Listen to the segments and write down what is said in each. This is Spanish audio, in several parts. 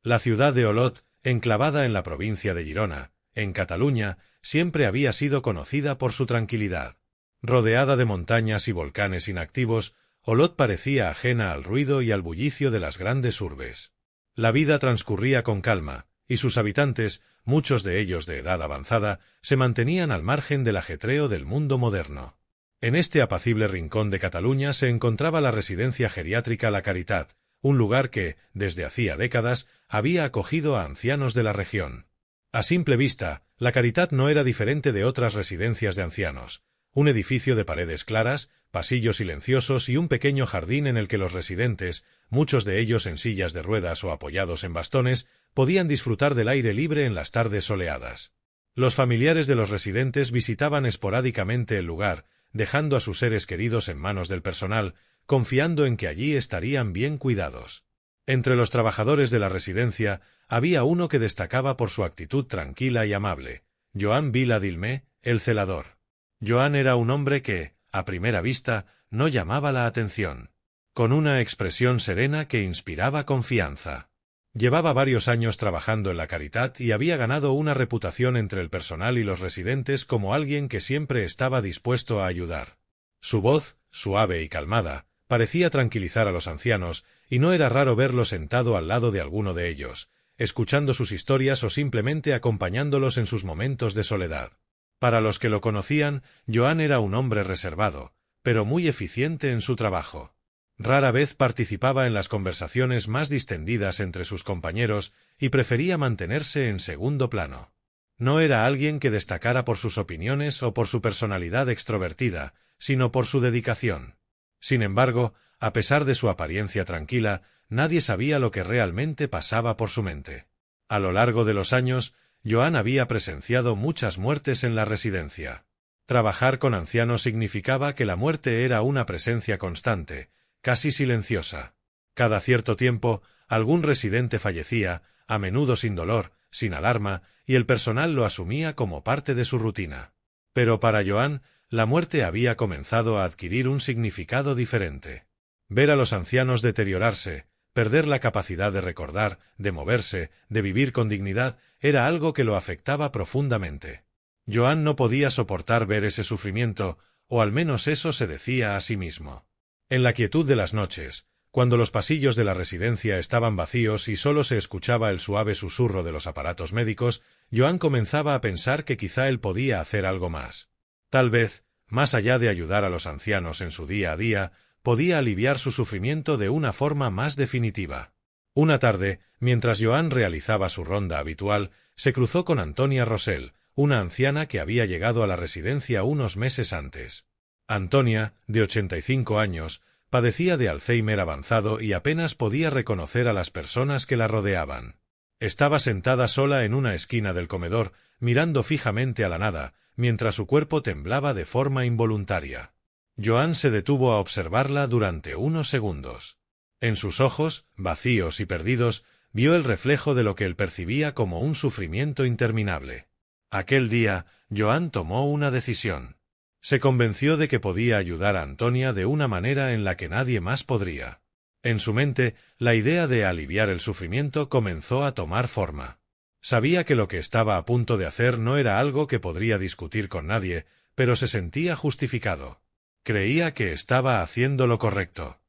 La ciudad de Olot, enclavada en la provincia de Girona, en Cataluña, siempre había sido conocida por su tranquilidad. Rodeada de montañas y volcanes inactivos, Olot parecía ajena al ruido y al bullicio de las grandes urbes. La vida transcurría con calma, y sus habitantes, muchos de ellos de edad avanzada, se mantenían al margen del ajetreo del mundo moderno. En este apacible rincón de Cataluña se encontraba la residencia geriátrica La Caritat, un lugar que, desde hacía décadas, había acogido a ancianos de la región. A simple vista, La Caritat no era diferente de otras residencias de ancianos. Un edificio de paredes claras, pasillos silenciosos y un pequeño jardín en el que los residentes, muchos de ellos en sillas de ruedas o apoyados en bastones, podían disfrutar del aire libre en las tardes soleadas. Los familiares de los residentes visitaban esporádicamente el lugar, dejando a sus seres queridos en manos del personal, confiando en que allí estarían bien cuidados. Entre los trabajadores de la residencia había uno que destacaba por su actitud tranquila y amable: Joan Vila Dilmé, el celador. Joan era un hombre que, a primera vista, no llamaba la atención, con una expresión serena que inspiraba confianza. Llevaba varios años trabajando en La Caritat y había ganado una reputación entre el personal y los residentes como alguien que siempre estaba dispuesto a ayudar. Su voz, suave y calmada, parecía tranquilizar a los ancianos, y no era raro verlo sentado al lado de alguno de ellos, escuchando sus historias o simplemente acompañándolos en sus momentos de soledad. Para los que lo conocían, Joan era un hombre reservado, pero muy eficiente en su trabajo. Rara vez participaba en las conversaciones más distendidas entre sus compañeros y prefería mantenerse en segundo plano. No era alguien que destacara por sus opiniones o por su personalidad extrovertida, sino por su dedicación. Sin embargo, a pesar de su apariencia tranquila, nadie sabía lo que realmente pasaba por su mente. A lo largo de los años, Joan había presenciado muchas muertes en la residencia. Trabajar con ancianos significaba que la muerte era una presencia constante, casi silenciosa. Cada cierto tiempo, algún residente fallecía, a menudo sin dolor, sin alarma, y el personal lo asumía como parte de su rutina. Pero para Joan, la muerte había comenzado a adquirir un significado diferente. Ver a los ancianos deteriorarse, perder la capacidad de recordar, de moverse, de vivir con dignidad, era algo que lo afectaba profundamente. Joan no podía soportar ver ese sufrimiento, o al menos eso se decía a sí mismo. En la quietud de las noches, cuando los pasillos de la residencia estaban vacíos y solo se escuchaba el suave susurro de los aparatos médicos, Joan comenzaba a pensar que quizá él podía hacer algo más. Tal vez, más allá de ayudar a los ancianos en su día a día, podía aliviar su sufrimiento de una forma más definitiva. Una tarde, mientras Joan realizaba su ronda habitual, se cruzó con Antonia Rosell, una anciana que había llegado a la residencia unos meses antes. Antonia, de 85 años, padecía de Alzheimer avanzado y apenas podía reconocer a las personas que la rodeaban. Estaba sentada sola en una esquina del comedor, mirando fijamente a la nada, mientras su cuerpo temblaba de forma involuntaria. Joan se detuvo a observarla durante unos segundos. En sus ojos, vacíos y perdidos, vio el reflejo de lo que él percibía como un sufrimiento interminable. Aquel día, Joan tomó una decisión. Se convenció de que podía ayudar a Antonia de una manera en la que nadie más podría. En su mente, la idea de aliviar el sufrimiento comenzó a tomar forma. Sabía que lo que estaba a punto de hacer no era algo que podría discutir con nadie, pero se sentía justificado. Creía que estaba haciendo lo correcto.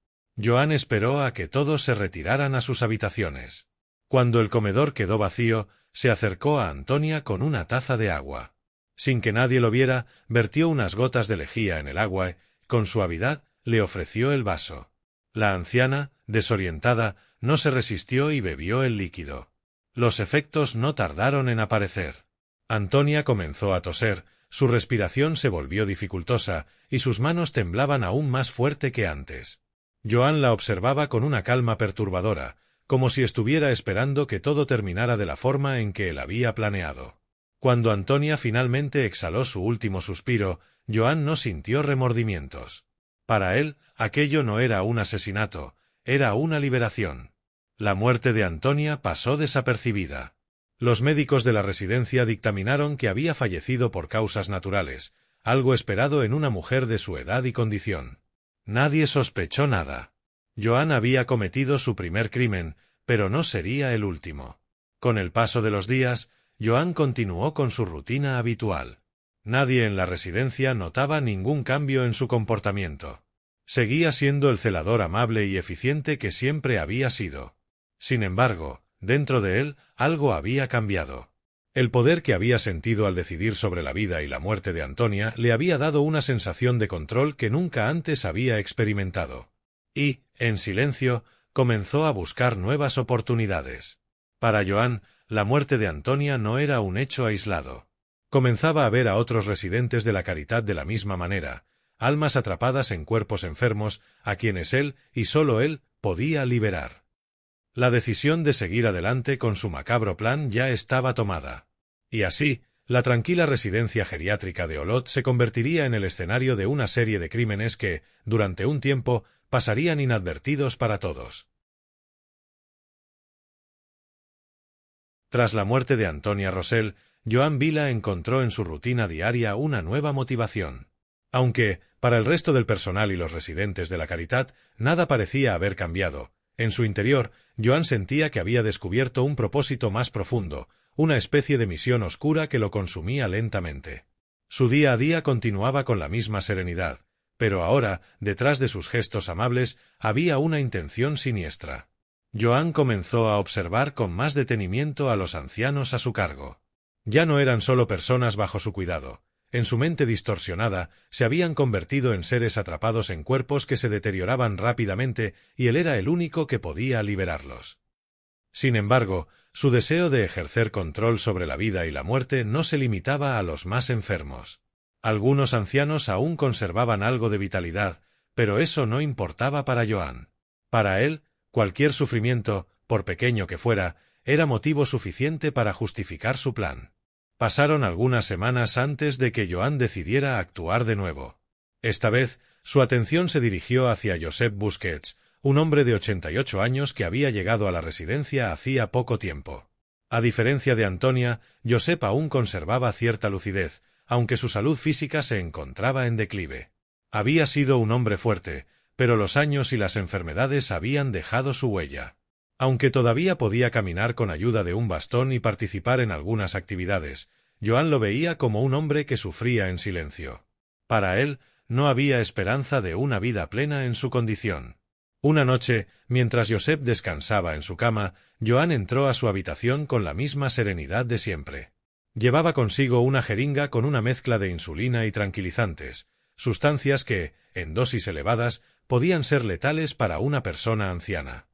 Joan esperó a que todos se retiraran a sus habitaciones. Cuando el comedor quedó vacío, se acercó a Antonia con una taza de agua. Sin que nadie lo viera, vertió unas gotas de lejía en el agua y, con suavidad, le ofreció el vaso. La anciana, desorientada, no se resistió y bebió el líquido. Los efectos no tardaron en aparecer. Antonia comenzó a toser, su respiración se volvió dificultosa, y sus manos temblaban aún más fuerte que antes. Joan la observaba con una calma perturbadora, como si estuviera esperando que todo terminara de la forma en que él había planeado. Cuando Antonia finalmente exhaló su último suspiro, Joan no sintió remordimientos. Para él, aquello no era un asesinato, era una liberación. La muerte de Antonia pasó desapercibida. Los médicos de la residencia dictaminaron que había fallecido por causas naturales, algo esperado en una mujer de su edad y condición. Nadie sospechó nada. Joan había cometido su primer crimen, pero no sería el último. Con el paso de los días, Joan continuó con su rutina habitual. Nadie en la residencia notaba ningún cambio en su comportamiento. Seguía siendo el celador amable y eficiente que siempre había sido. Sin embargo, dentro de él, algo había cambiado. El poder que había sentido al decidir sobre la vida y la muerte de Antonia le había dado una sensación de control que nunca antes había experimentado. Y, en silencio, comenzó a buscar nuevas oportunidades. Para Joan, la muerte de Antonia no era un hecho aislado. Comenzaba a ver a otros residentes de la Caritat de la misma manera, almas atrapadas en cuerpos enfermos a quienes él, y solo él, podía liberar. La decisión de seguir adelante con su macabro plan ya estaba tomada. Y así, la tranquila residencia geriátrica de Olot se convertiría en el escenario de una serie de crímenes que, durante un tiempo, pasarían inadvertidos para todos. Tras la muerte de Antonia Rosell, Joan Vila encontró en su rutina diaria una nueva motivación. Aunque, para el resto del personal y los residentes de la Caritat, nada parecía haber cambiado, en su interior, Joan sentía que había descubierto un propósito más profundo, una especie de misión oscura que lo consumía lentamente. Su día a día continuaba con la misma serenidad, pero ahora, detrás de sus gestos amables, había una intención siniestra. Joan comenzó a observar con más detenimiento a los ancianos a su cargo. Ya no eran solo personas bajo su cuidado. En su mente distorsionada, se habían convertido en seres atrapados en cuerpos que se deterioraban rápidamente y él era el único que podía liberarlos. Sin embargo, su deseo de ejercer control sobre la vida y la muerte no se limitaba a los más enfermos. Algunos ancianos aún conservaban algo de vitalidad, pero eso no importaba para Joan. Para él, cualquier sufrimiento, por pequeño que fuera, era motivo suficiente para justificar su plan. Pasaron algunas semanas antes de que Joan decidiera actuar de nuevo. Esta vez, su atención se dirigió hacia Josep Busquets, un hombre de 88 años que había llegado a la residencia hacía poco tiempo. A diferencia de Antonia, Josep aún conservaba cierta lucidez, aunque su salud física se encontraba en declive. Había sido un hombre fuerte, pero los años y las enfermedades habían dejado su huella. Aunque todavía podía caminar con ayuda de un bastón y participar en algunas actividades, Joan lo veía como un hombre que sufría en silencio. Para él, no había esperanza de una vida plena en su condición. Una noche, mientras Josep descansaba en su cama, Joan entró a su habitación con la misma serenidad de siempre. Llevaba consigo una jeringa con una mezcla de insulina y tranquilizantes, sustancias que, en dosis elevadas, podían ser letales para una persona anciana.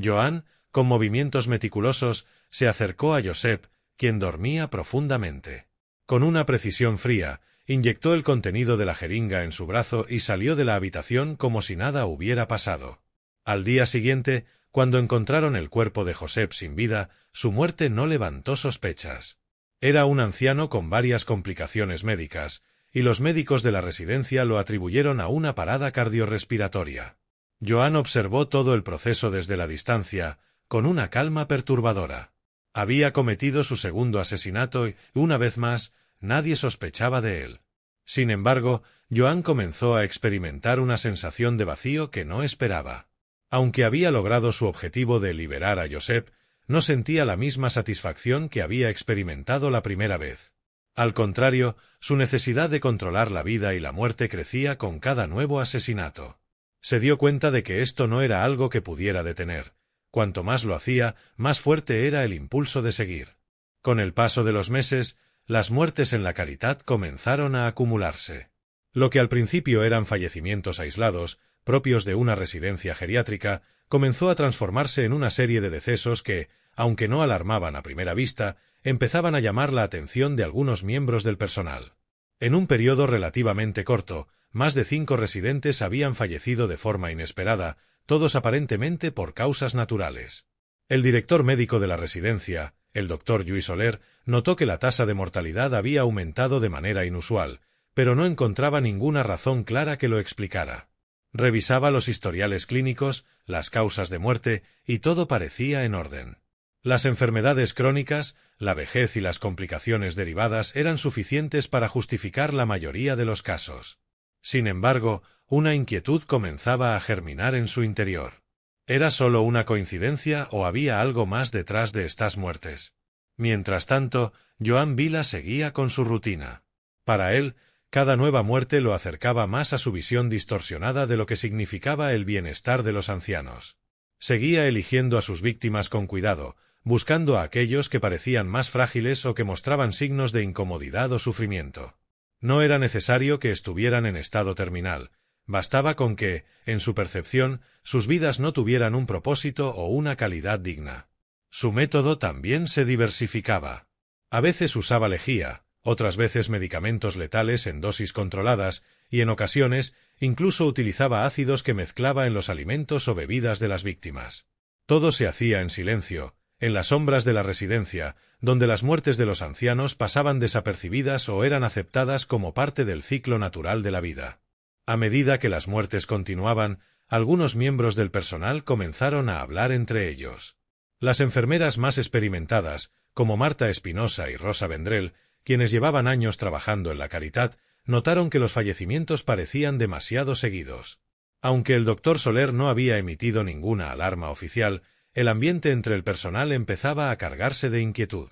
Joan, con movimientos meticulosos, se acercó a Josep, quien dormía profundamente. Con una precisión fría, inyectó el contenido de la jeringa en su brazo y salió de la habitación como si nada hubiera pasado. Al día siguiente, cuando encontraron el cuerpo de Josep sin vida, su muerte no levantó sospechas. Era un anciano con varias complicaciones médicas, y los médicos de la residencia lo atribuyeron a una parada cardiorrespiratoria. Joan observó todo el proceso desde la distancia, con una calma perturbadora. Había cometido su segundo asesinato y, una vez más, nadie sospechaba de él. Sin embargo, Joan comenzó a experimentar una sensación de vacío que no esperaba. Aunque había logrado su objetivo de liberar a Josep, no sentía la misma satisfacción que había experimentado la primera vez. Al contrario, su necesidad de controlar la vida y la muerte crecía con cada nuevo asesinato. Se dio cuenta de que esto no era algo que pudiera detener. Cuanto más lo hacía, más fuerte era el impulso de seguir. Con el paso de los meses, las muertes en la Caritat comenzaron a acumularse. Lo que al principio eran fallecimientos aislados, propios de una residencia geriátrica, comenzó a transformarse en una serie de decesos que, aunque no alarmaban a primera vista, empezaban a llamar la atención de algunos miembros del personal. En un periodo relativamente corto, más de 5 residentes habían fallecido de forma inesperada, todos aparentemente por causas naturales. El director médico de la residencia, el Dr. Lluís Soler, notó que la tasa de mortalidad había aumentado de manera inusual, pero no encontraba ninguna razón clara que lo explicara. Revisaba los historiales clínicos, las causas de muerte, y todo parecía en orden. Las enfermedades crónicas, la vejez y las complicaciones derivadas eran suficientes para justificar la mayoría de los casos. Sin embargo, una inquietud comenzaba a germinar en su interior. ¿Era solo una coincidencia o había algo más detrás de estas muertes? Mientras tanto, Joan Vila seguía con su rutina. Para él, cada nueva muerte lo acercaba más a su visión distorsionada de lo que significaba el bienestar de los ancianos. Seguía eligiendo a sus víctimas con cuidado, buscando a aquellos que parecían más frágiles o que mostraban signos de incomodidad o sufrimiento. No era necesario que estuvieran en estado terminal, bastaba con que, en su percepción, sus vidas no tuvieran un propósito o una calidad digna. Su método también se diversificaba. A veces usaba lejía, otras veces medicamentos letales en dosis controladas, y en ocasiones incluso utilizaba ácidos que mezclaba en los alimentos o bebidas de las víctimas. Todo se hacía en silencio, en las sombras de la residencia, donde las muertes de los ancianos pasaban desapercibidas o eran aceptadas como parte del ciclo natural de la vida. A medida que las muertes continuaban, algunos miembros del personal comenzaron a hablar entre ellos. Las enfermeras más experimentadas, como Marta Espinosa y Rosa Vendrell, quienes llevaban años trabajando en la Caritat, notaron que los fallecimientos parecían demasiado seguidos. Aunque el doctor Soler no había emitido ninguna alarma oficial, el ambiente entre el personal empezaba a cargarse de inquietud.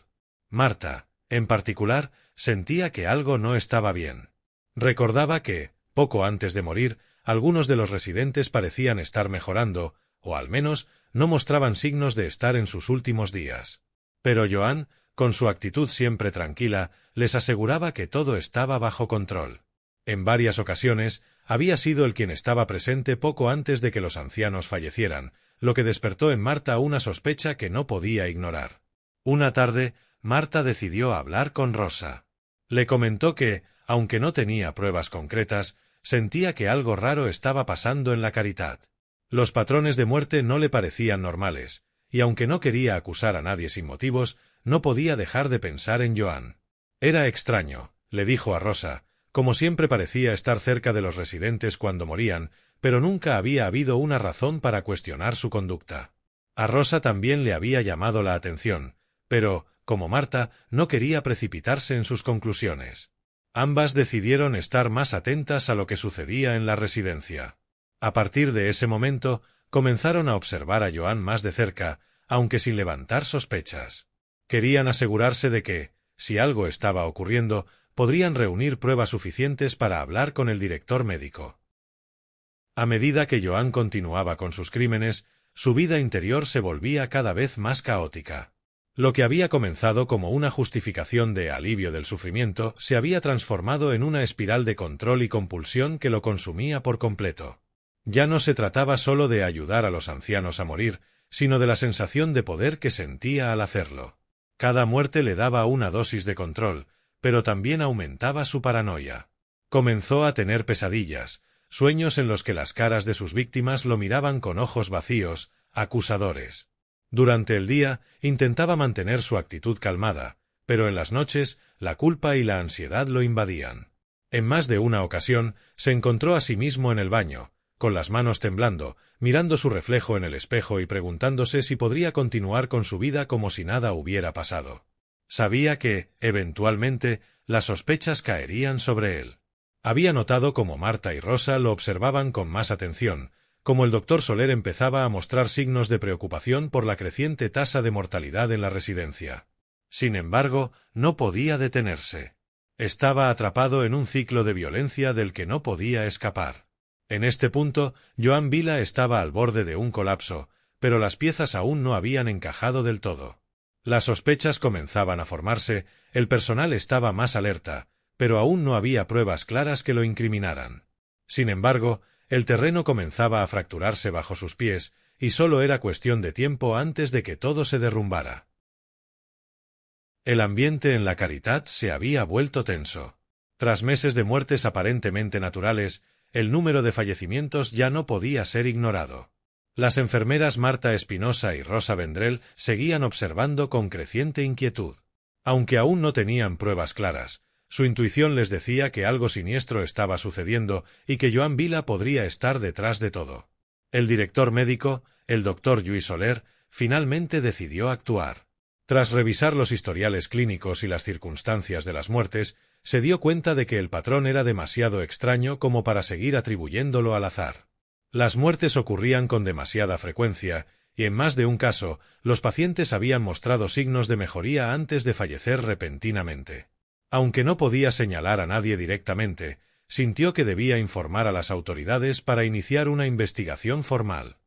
Marta, en particular, sentía que algo no estaba bien. Recordaba que, poco antes de morir, algunos de los residentes parecían estar mejorando, o al menos no mostraban signos de estar en sus últimos días. Pero Joan, con su actitud siempre tranquila, les aseguraba que todo estaba bajo control. En varias ocasiones, había sido él quien estaba presente poco antes de que los ancianos fallecieran, lo que despertó en Marta una sospecha que no podía ignorar. Una tarde, Marta decidió hablar con Rosa. Le comentó que, aunque no tenía pruebas concretas, sentía que algo raro estaba pasando en la Caritat. Los patrones de muerte no le parecían normales, y aunque no quería acusar a nadie sin motivos, no podía dejar de pensar en Joan. Era extraño, le dijo a Rosa, como siempre parecía estar cerca de los residentes cuando morían, pero nunca había habido una razón para cuestionar su conducta. A Rosa también le había llamado la atención, pero, como Marta, no quería precipitarse en sus conclusiones. Ambas decidieron estar más atentas a lo que sucedía en la residencia. A partir de ese momento, comenzaron a observar a Joan más de cerca, aunque sin levantar sospechas. Querían asegurarse de que, si algo estaba ocurriendo, podrían reunir pruebas suficientes para hablar con el director médico. A medida que Joan continuaba con sus crímenes, su vida interior se volvía cada vez más caótica. Lo que había comenzado como una justificación de alivio del sufrimiento se había transformado en una espiral de control y compulsión que lo consumía por completo. Ya no se trataba solo de ayudar a los ancianos a morir, sino de la sensación de poder que sentía al hacerlo. Cada muerte le daba una dosis de control, pero también aumentaba su paranoia. Comenzó a tener pesadillas, sueños en los que las caras de sus víctimas lo miraban con ojos vacíos, acusadores. Durante el día intentaba mantener su actitud calmada, pero en las noches la culpa y la ansiedad lo invadían. En más de una ocasión se encontró a sí mismo en el baño, con las manos temblando, mirando su reflejo en el espejo y preguntándose si podría continuar con su vida como si nada hubiera pasado. Sabía que, eventualmente, las sospechas caerían sobre él. Había notado cómo Marta y Rosa lo observaban con más atención, como el doctor Soler empezaba a mostrar signos de preocupación por la creciente tasa de mortalidad en la residencia. Sin embargo, no podía detenerse. Estaba atrapado en un ciclo de violencia del que no podía escapar. En este punto, Joan Vila estaba al borde de un colapso, pero las piezas aún no habían encajado del todo. Las sospechas comenzaban a formarse, el personal estaba más alerta, pero aún no había pruebas claras que lo incriminaran. Sin embargo, el terreno comenzaba a fracturarse bajo sus pies, y solo era cuestión de tiempo antes de que todo se derrumbara. El ambiente en la Caritat se había vuelto tenso. Tras meses de muertes aparentemente naturales, el número de fallecimientos ya no podía ser ignorado. Las enfermeras Marta Espinosa y Rosa Vendrell seguían observando con creciente inquietud. Aunque aún no tenían pruebas claras, su intuición les decía que algo siniestro estaba sucediendo y que Joan Vila podría estar detrás de todo. El director médico, el doctor Lluís Soler, finalmente decidió actuar. Tras revisar los historiales clínicos y las circunstancias de las muertes, se dio cuenta de que el patrón era demasiado extraño como para seguir atribuyéndolo al azar. Las muertes ocurrían con demasiada frecuencia, y en más de un caso, los pacientes habían mostrado signos de mejoría antes de fallecer repentinamente. Aunque no podía señalar a nadie directamente, sintió que debía informar a las autoridades para iniciar una investigación formal.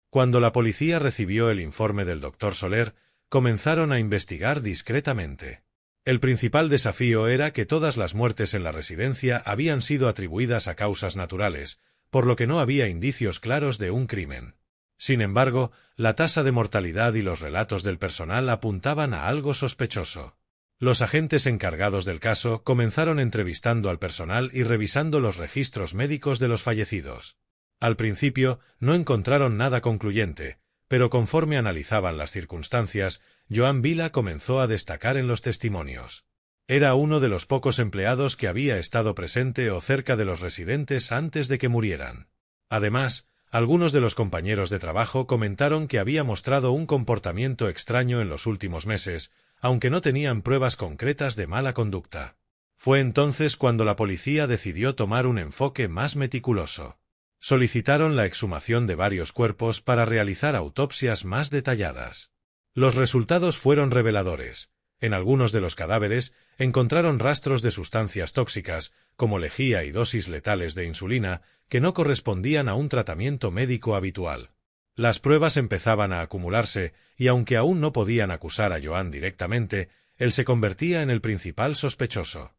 Cuando la policía recibió el informe del Dr. Soler, comenzaron a investigar discretamente. El principal desafío era que todas las muertes en la residencia habían sido atribuidas a causas naturales, por lo que no había indicios claros de un crimen. Sin embargo, la tasa de mortalidad y los relatos del personal apuntaban a algo sospechoso. Los agentes encargados del caso comenzaron entrevistando al personal y revisando los registros médicos de los fallecidos. Al principio no encontraron nada concluyente, pero conforme analizaban las circunstancias, Joan Vila comenzó a destacar en los testimonios. Era uno de los pocos empleados que había estado presente o cerca de los residentes antes de que murieran. Además, algunos de los compañeros de trabajo comentaron que había mostrado un comportamiento extraño en los últimos meses, aunque no tenían pruebas concretas de mala conducta. Fue entonces cuando la policía decidió tomar un enfoque más meticuloso. Solicitaron la exhumación de varios cuerpos para realizar autopsias más detalladas. Los resultados fueron reveladores. En algunos de los cadáveres encontraron rastros de sustancias tóxicas, como lejía y dosis letales de insulina, que no correspondían a un tratamiento médico habitual. Las pruebas empezaban a acumularse, y aunque aún no podían acusar a Joan directamente, él se convertía en el principal sospechoso.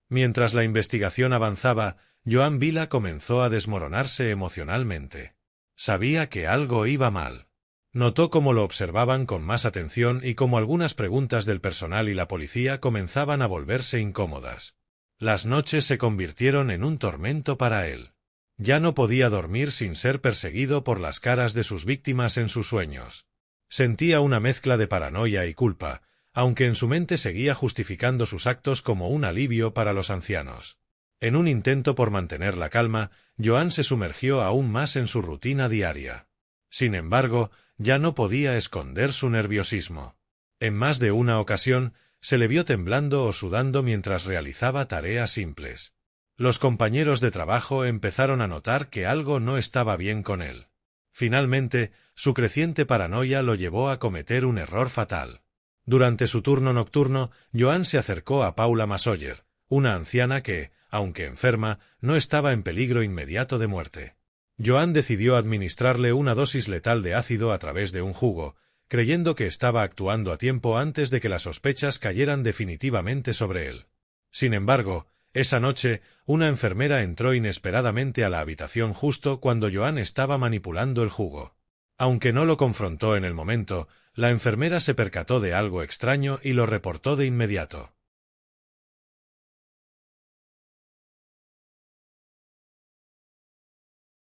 Mientras la investigación avanzaba, Joan Vila comenzó a desmoronarse emocionalmente. Sabía que algo iba mal. Notó cómo lo observaban con más atención y cómo algunas preguntas del personal y la policía comenzaban a volverse incómodas. Las noches se convirtieron en un tormento para él. Ya no podía dormir sin ser perseguido por las caras de sus víctimas en sus sueños. Sentía una mezcla de paranoia y culpa, aunque en su mente seguía justificando sus actos como un alivio para los ancianos. En un intento por mantener la calma, Joan se sumergió aún más en su rutina diaria. Sin embargo, ya no podía esconder su nerviosismo. En más de una ocasión, se le vio temblando o sudando mientras realizaba tareas simples. Los compañeros de trabajo empezaron a notar que algo no estaba bien con él. Finalmente, su creciente paranoia lo llevó a cometer un error fatal. Durante su turno nocturno, Joan se acercó a Paula Masoller, una anciana que, aunque enferma, no estaba en peligro inmediato de muerte. Joan decidió administrarle una dosis letal de ácido a través de un jugo, creyendo que estaba actuando a tiempo antes de que las sospechas cayeran definitivamente sobre él. Sin embargo, esa noche, una enfermera entró inesperadamente a la habitación justo cuando Joan estaba manipulando el jugo. Aunque no lo confrontó en el momento, la enfermera se percató de algo extraño y lo reportó de inmediato.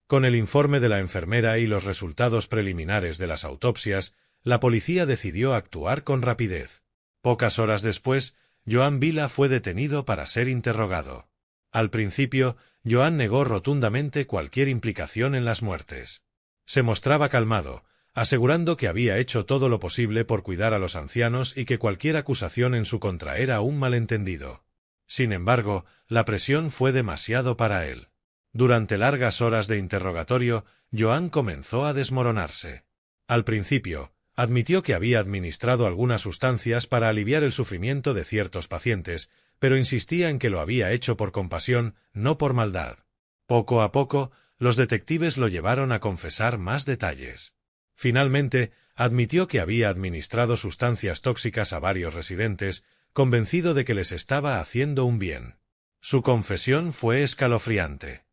Con el informe de la enfermera y los resultados preliminares de las autopsias, la policía decidió actuar con rapidez. Pocas horas después, Joan Vila fue detenido para ser interrogado. Al principio, Joan negó rotundamente cualquier implicación en las muertes. Se mostraba calmado, asegurando que había hecho todo lo posible por cuidar a los ancianos y que cualquier acusación en su contra era un malentendido. Sin embargo, la presión fue demasiado para él. Durante largas horas de interrogatorio, Joan comenzó a desmoronarse. Al principio, admitió que había administrado algunas sustancias para aliviar el sufrimiento de ciertos pacientes, pero insistía en que lo había hecho por compasión, no por maldad. Poco a poco, los detectives lo llevaron a confesar más detalles. Finalmente, admitió que había administrado sustancias tóxicas a varios residentes, convencido de que les estaba haciendo un bien. Su confesión fue escalofriante.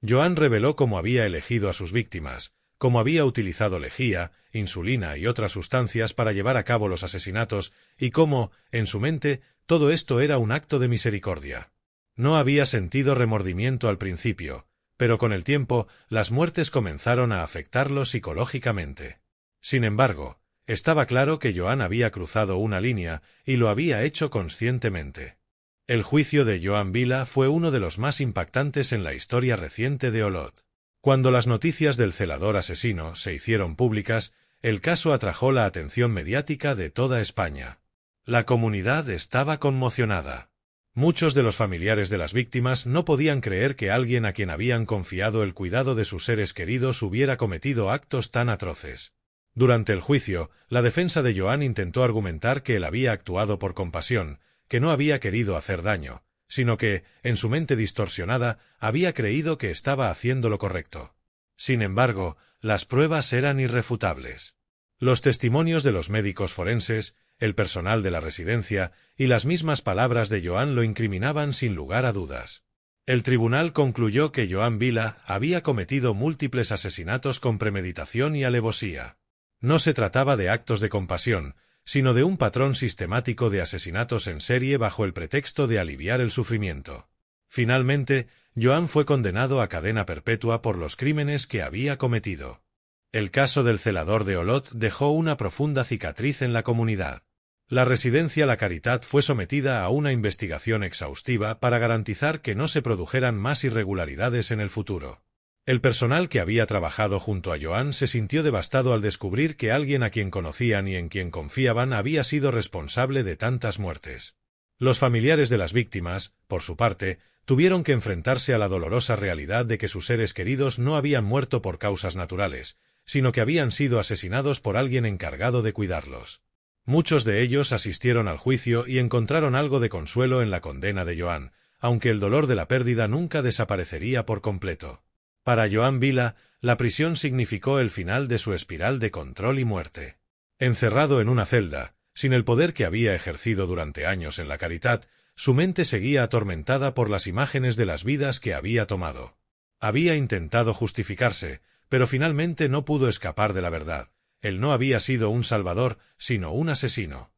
Joan reveló cómo había elegido a sus víctimas, cómo había utilizado lejía, insulina y otras sustancias para llevar a cabo los asesinatos y cómo, en su mente, todo esto era un acto de misericordia. No había sentido remordimiento al principio, pero con el tiempo las muertes comenzaron a afectarlo psicológicamente. Sin embargo, estaba claro que Joan había cruzado una línea y lo había hecho conscientemente. El juicio de Joan Vila fue uno de los más impactantes en la historia reciente de Olot. Cuando las noticias del celador asesino se hicieron públicas, el caso atrajo la atención mediática de toda España. La comunidad estaba conmocionada. Muchos de los familiares de las víctimas no podían creer que alguien a quien habían confiado el cuidado de sus seres queridos hubiera cometido actos tan atroces. Durante el juicio, la defensa de Joan intentó argumentar que él había actuado por compasión, que no había querido hacer daño, sino que, en su mente distorsionada, había creído que estaba haciendo lo correcto. Sin embargo, las pruebas eran irrefutables. Los testimonios de los médicos forenses, el personal de la residencia y las mismas palabras de Joan lo incriminaban sin lugar a dudas. El tribunal concluyó que Joan Vila había cometido múltiples asesinatos con premeditación y alevosía. No se trataba de actos de compasión, sino de un patrón sistemático de asesinatos en serie bajo el pretexto de aliviar el sufrimiento. Finalmente, Joan fue condenado a cadena perpetua por los crímenes que había cometido. El caso del celador de Olot dejó una profunda cicatriz en la comunidad. La residencia La Caritat fue sometida a una investigación exhaustiva para garantizar que no se produjeran más irregularidades en el futuro. El personal que había trabajado junto a Joan se sintió devastado al descubrir que alguien a quien conocían y en quien confiaban había sido responsable de tantas muertes. Los familiares de las víctimas, por su parte, tuvieron que enfrentarse a la dolorosa realidad de que sus seres queridos no habían muerto por causas naturales, sino que habían sido asesinados por alguien encargado de cuidarlos. Muchos de ellos asistieron al juicio y encontraron algo de consuelo en la condena de Joan, aunque el dolor de la pérdida nunca desaparecería por completo. Para Joan Vila, la prisión significó el final de su espiral de control y muerte. Encerrado en una celda, sin el poder que había ejercido durante años en La Caritat, su mente seguía atormentada por las imágenes de las vidas que había tomado. Había intentado justificarse, pero finalmente no pudo escapar de la verdad. Él no había sido un salvador, sino un asesino.